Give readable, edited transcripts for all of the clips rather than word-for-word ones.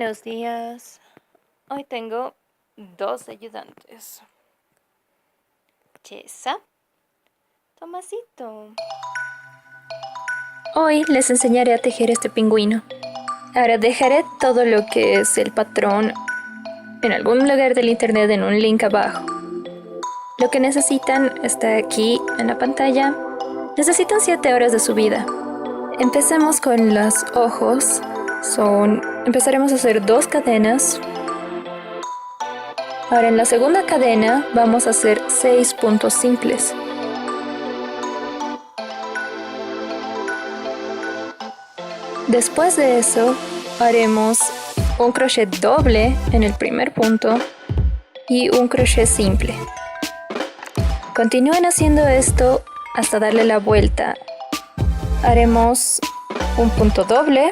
Buenos días. Hoy tengo 2 ayudantes. Chesa, Tomasito. Hoy les enseñaré a tejer este pingüino. Ahora dejaré todo lo que es el patrón en algún lugar del internet en un link abajo. Lo que necesitan está aquí en la pantalla. Necesitan 7 horas de subida. Empecemos con los ojos. Empezaremos a hacer 2 cadenas. Ahora en la segunda cadena vamos a hacer 6 puntos simples. Después de eso haremos un crochet doble en el primer punto y un crochet simple. Continúen haciendo esto hasta darle la vuelta. Haremos un punto doble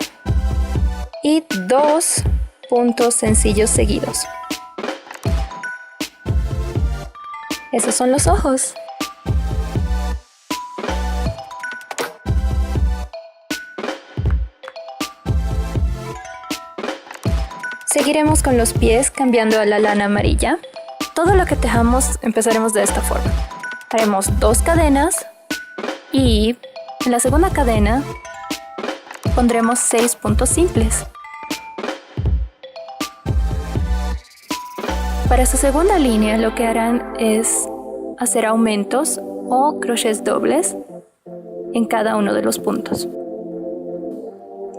y 2 puntos sencillos seguidos. Esos son los ojos. Seguiremos con los pies cambiando a la lana amarilla. Todo lo que tejamos empezaremos de esta forma. Haremos 2 cadenas y en la segunda cadena pondremos 6 puntos simples. Para su segunda línea lo que harán es hacer aumentos o crochets dobles en cada uno de los puntos.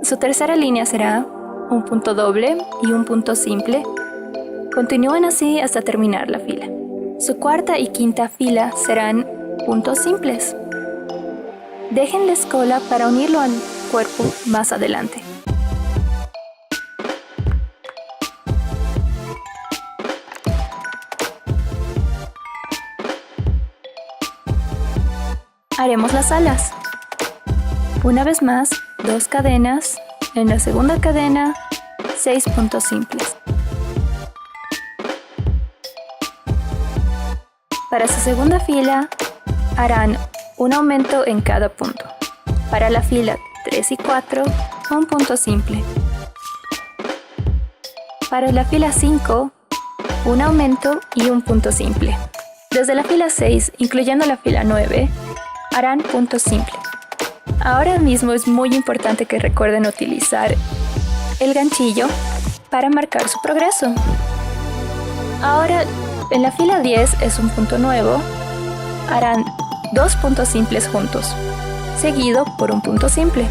Su tercera línea será un punto doble y un punto simple. Continúen así hasta terminar la fila. Su cuarta y quinta fila serán puntos simples. Déjenles cola para unirlo al cuerpo más adelante. Haremos las alas. Una vez más, 2 cadenas. En la segunda cadena, 6 puntos simples. Para su segunda fila, harán un aumento en cada punto. Para la fila 3 y 4, un punto simple. Para la fila 5, un aumento y un punto simple. Desde la fila 6, incluyendo la fila 9, harán puntos simples. Ahora mismo es muy importante que recuerden utilizar el ganchillo para marcar su progreso. Ahora, en la fila 10 es un punto nuevo. Harán 2 puntos simples juntos, seguido por un punto simple.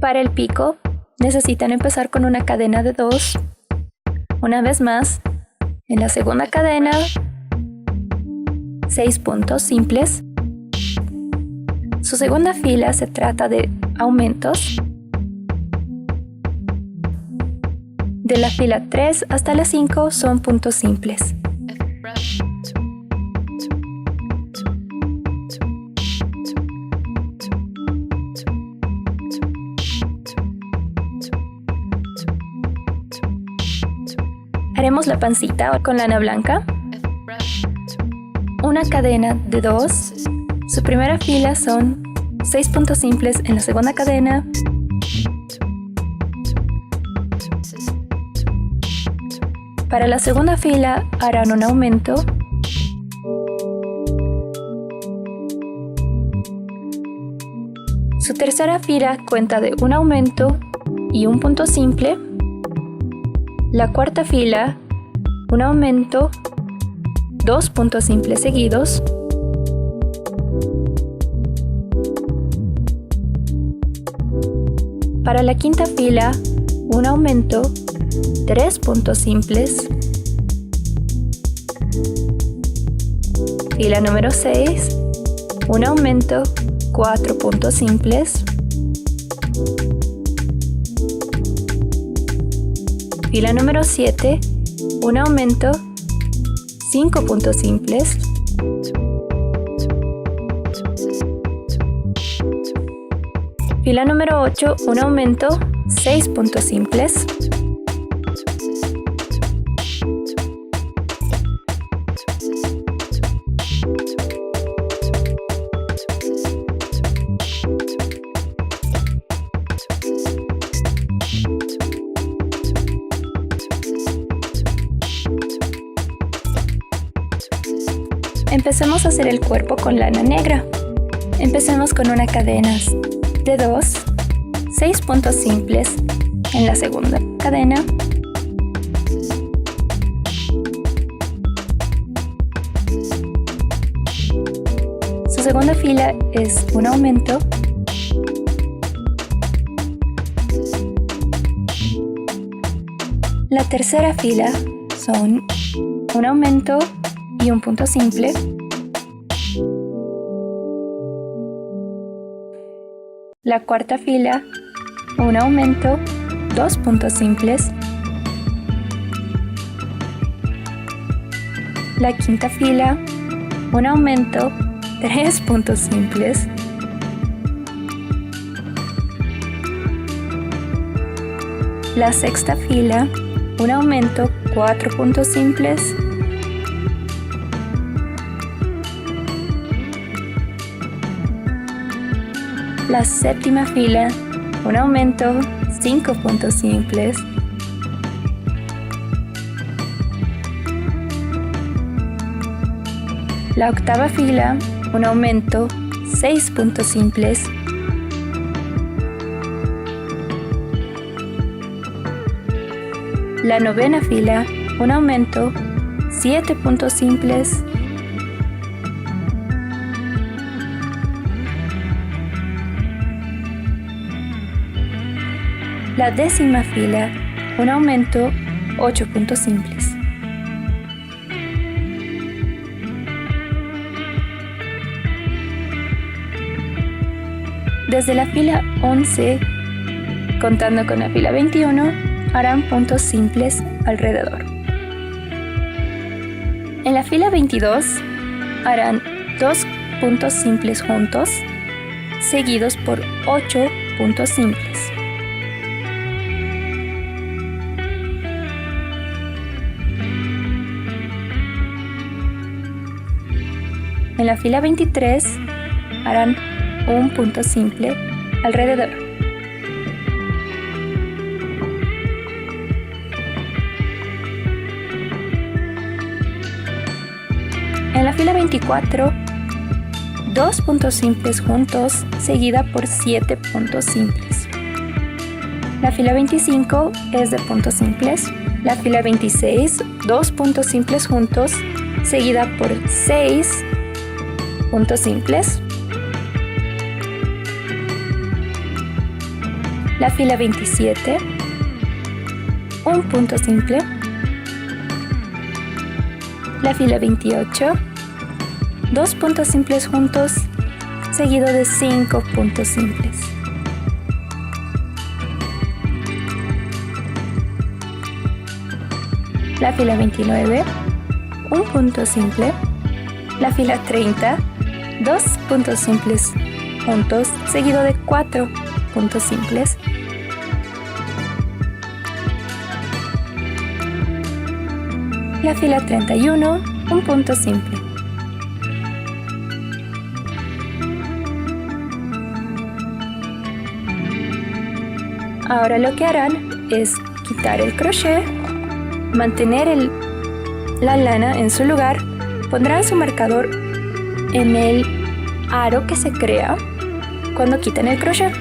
Para el pico, necesitan empezar con una cadena de 2. Una vez más, en la segunda cadena, 6 puntos simples. Su segunda fila se trata de aumentos. De la fila 3 hasta la 5 son puntos simples. Haremos la pancita con lana blanca. Una cadena de 2. Su primera fila son 6 puntos simples en la segunda cadena. Para la segunda fila harán un aumento. Su tercera fila cuenta de un aumento y un punto simple. La cuarta fila, un aumento, 2 puntos simples seguidos. Para la quinta fila, un aumento, 3 puntos simples. Fila número 6, un aumento, 4 puntos simples. Fila número 7, un aumento, 5 puntos simples. Fila número 8, un aumento, 6 puntos simples. Empecemos a hacer el cuerpo con lana negra. Empecemos con una cadena de 2, 6 puntos simples en la segunda cadena, su segunda fila es un aumento, la tercera fila son un aumento y un punto simple, la cuarta fila un aumento, 2 puntos simples, la quinta fila un aumento, 3 puntos simples, la sexta fila un aumento, 4 puntos simples, la séptima fila un aumento, 5 puntos simples, la octava fila un aumento, 6 puntos simples, la novena fila un aumento, 7 puntos simples, la décima fila un aumento, 8 puntos simples. Desde la fila 11, contando con la fila 21, harán puntos simples alrededor. En la fila 22 harán 2 puntos simples juntos, seguidos por 8 puntos simples. En la fila 23 harán un punto simple alrededor. En la fila 24, 2 puntos simples juntos, seguida por 7 puntos simples. La fila 25 es de puntos simples. La fila 26, 2 puntos simples juntos, seguida por 6 puntos simples. La fila 27, un punto simple. La fila 28, 2 puntos simples juntos, seguido de 5 puntos simples. La fila 29, un punto simple. La fila 30, 2 puntos simples juntos, seguido de 4 puntos simples. La fila 31, un punto simple. Ahora lo que harán es quitar el crochet, mantener la lana en su lugar, pondrán su marcador en el aro que se crea cuando quitan el crochet.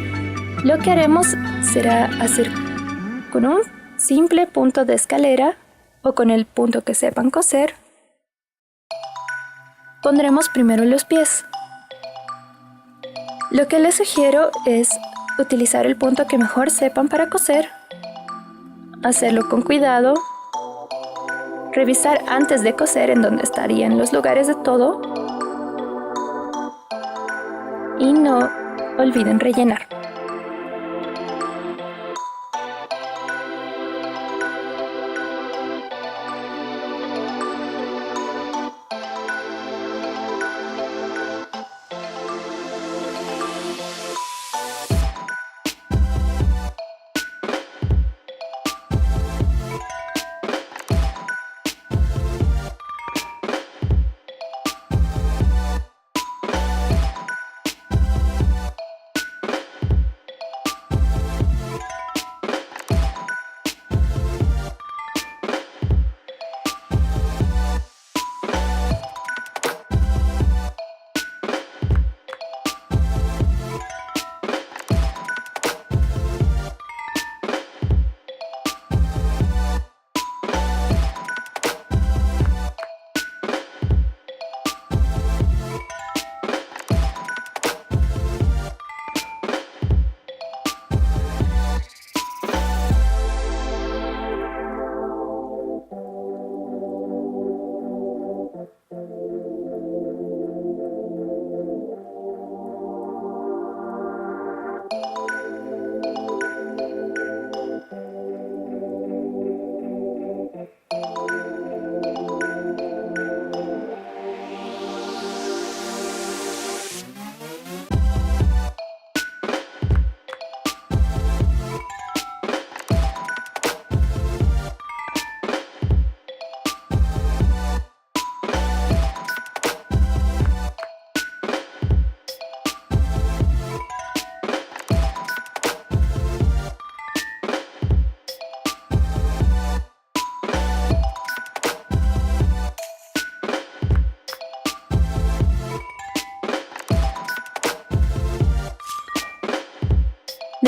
Lo que haremos será hacer con un simple punto de escalera o con el punto que sepan coser. Pondremos primero los pies. Lo que les sugiero es utilizar el punto que mejor sepan para coser, hacerlo con cuidado, revisar antes de coser en dónde estarían los lugares de todo y no olviden rellenar.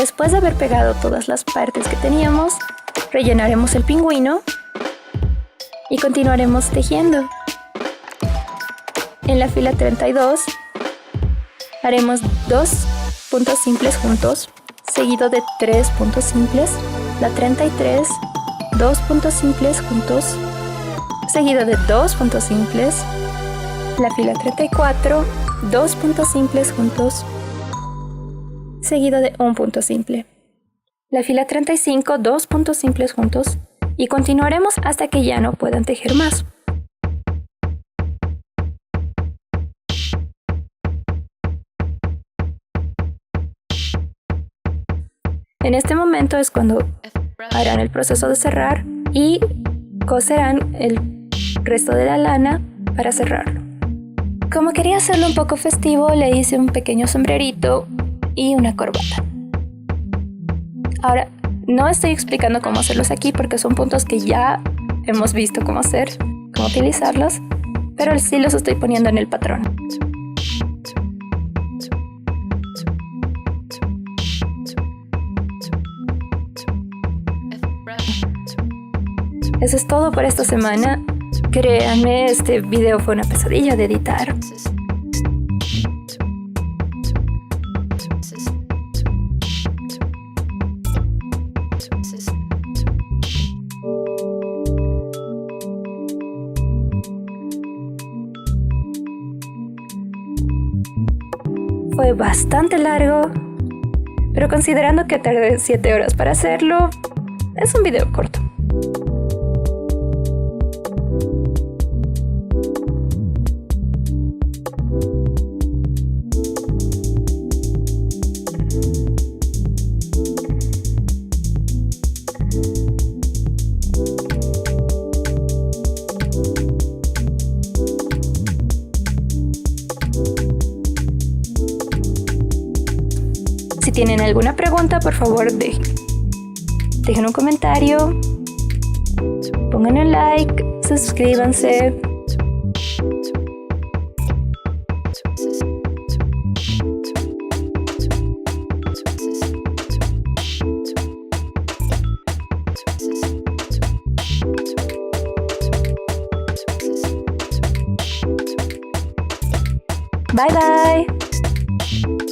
Después de haber pegado todas las partes que teníamos, rellenaremos el pingüino y continuaremos tejiendo. En la fila 32 haremos 2 puntos simples juntos, seguido de 3 puntos simples. La 33, 2 puntos simples juntos, seguido de 2 puntos simples. La fila 34, 2 puntos simples juntos, seguido de un punto simple. La fila 35, 2 puntos simples juntos, y continuaremos hasta que ya no puedan tejer más. En este momento es cuando harán el proceso de cerrar y coserán el resto de la lana para cerrarlo. Como quería hacerlo un poco festivo, le hice un pequeño sombrerito y una corbata. Ahora, no estoy explicando cómo hacerlos aquí porque son puntos que ya hemos visto cómo hacer, cómo utilizarlos, pero sí los estoy poniendo en el patrón. Eso es todo por esta semana. Créanme, este video fue una pesadilla de editar. Fue bastante largo, pero considerando que tardé 7 horas para hacerlo, es un video corto. Si tienen alguna pregunta, por favor dejen un comentario, pongan un like, suscríbanse. Bye bye.